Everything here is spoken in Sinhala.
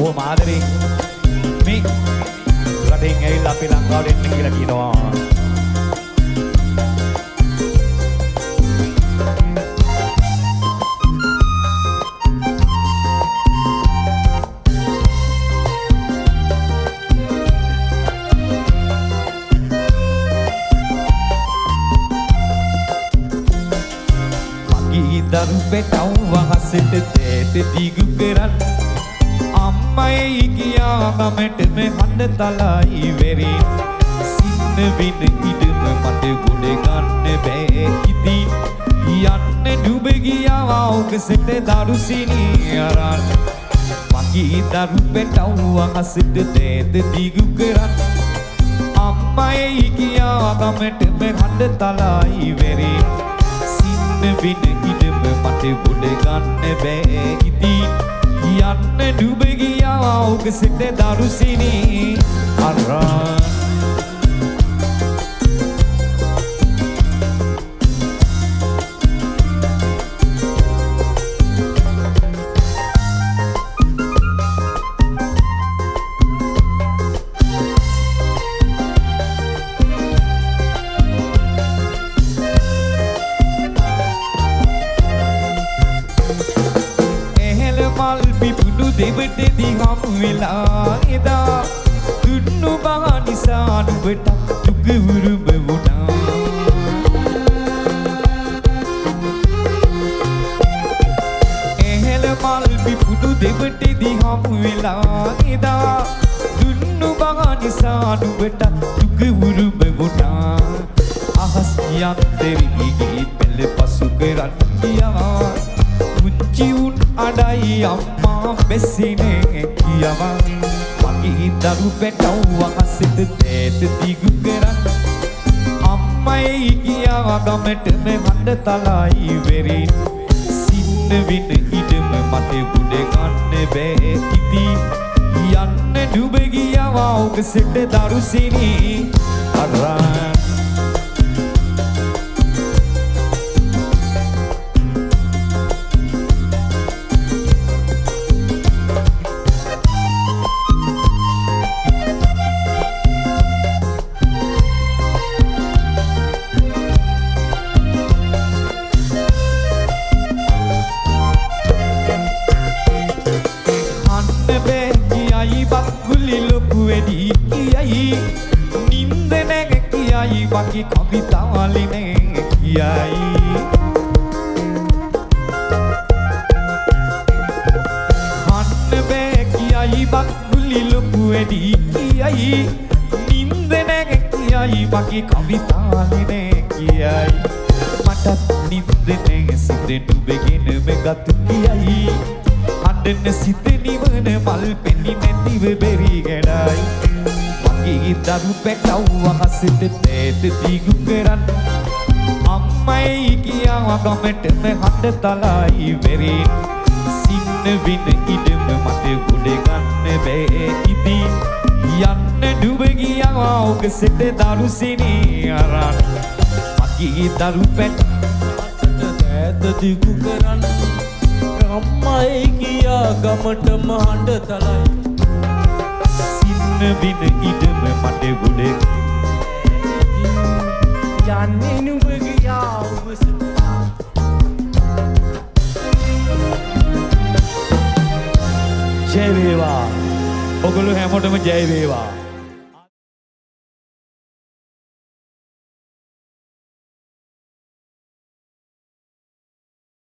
බොහොම ආදරෙන් මේ රටෙන් ඇවිල්ලා අපේ ලංකාවට එන්න කියලා කියනවා. දරු පෙටව වහසට තේත දිගු කරන් අම්මයි කියා ගමට මේ හඬ තලයි වෙරින් සින්න වින ඉඩම මට ගොඩ ගන්න බෑ ඉතින් යන්න නුඹ ගියා ඔකසට දරු සිනී අරන් මගේ දරු පෙටව වහසට තේත දිගු කරන් අම්මයි කියා ගමට මේ හඬ තලයි වෙරින් සින්න වින මට ගොඩ ගන්න බෑ ඉතින් යන්න නුඹ ගියා ඔකසට දරු සිනී අරන් මල් පිපුණු දෙවට දිහම් වෙලා එදා දුන්නු බහ නිසා නුඹට දුක උරුම වුණා එහෙල මල් පිපුණු දෙවට දිහම් වෙලා එදා දුන්නු බහ නිසා නුඹට දුක උරුම වුණා අහස් යන්තරී පෙළ පසු කරන් ගියා මුචිඋන් අඩයි අම්මා බෙසිනේ කියවා මගේ දරු පෙටව වහසට තේත දිගු කරන් අම්මයි කියා ගමට මේ හඬ තලයි වෙරින් සින්න වින ඉඩම මට ගොඩ ගන්න බෑ ඉතින් යන්න නුඹ ගියා ඔකසට දරු සිනී අරන් බක්ගුලි ලොකු වෙඩි කියයි නින්ද නැග කියයි වගේ කවිතාවලිනේ කියයි හන්න බෑ කියයි බක්ගුලි ලොකු වෙඩි කියයි නින්ද නැග කියයි වගේ කවිතාවලිනේ කියයි මටත් නින්ද නැග සිත නුඹගෙනම ගතු කියයි හඬන සිත නිවන මල් පෙනි නැතිව බෙරි ගැඩයි මගේ දරු පෙටව වහසට තේත දිගු කරන් අම්මයි කියා ගමට මේ හඬ තලයි වෙරින් සින්න වින ඉඩම මට ගොඩ ගන්න බෑ ඉතින් යන්න නුඹ ගියා ඔකසට දරු සිනී අරන් මගේ දරු පෙටව තේත දිගු කරන් අම්මයි කියා ගමටම හඬ තලයි සින්න වින ඉඩම මට ගොඩ යන්නේ නුඹ ගියා ඔබසට ජය වේවා ඔගොල්ලෝ හැමෝටම ජය වේවා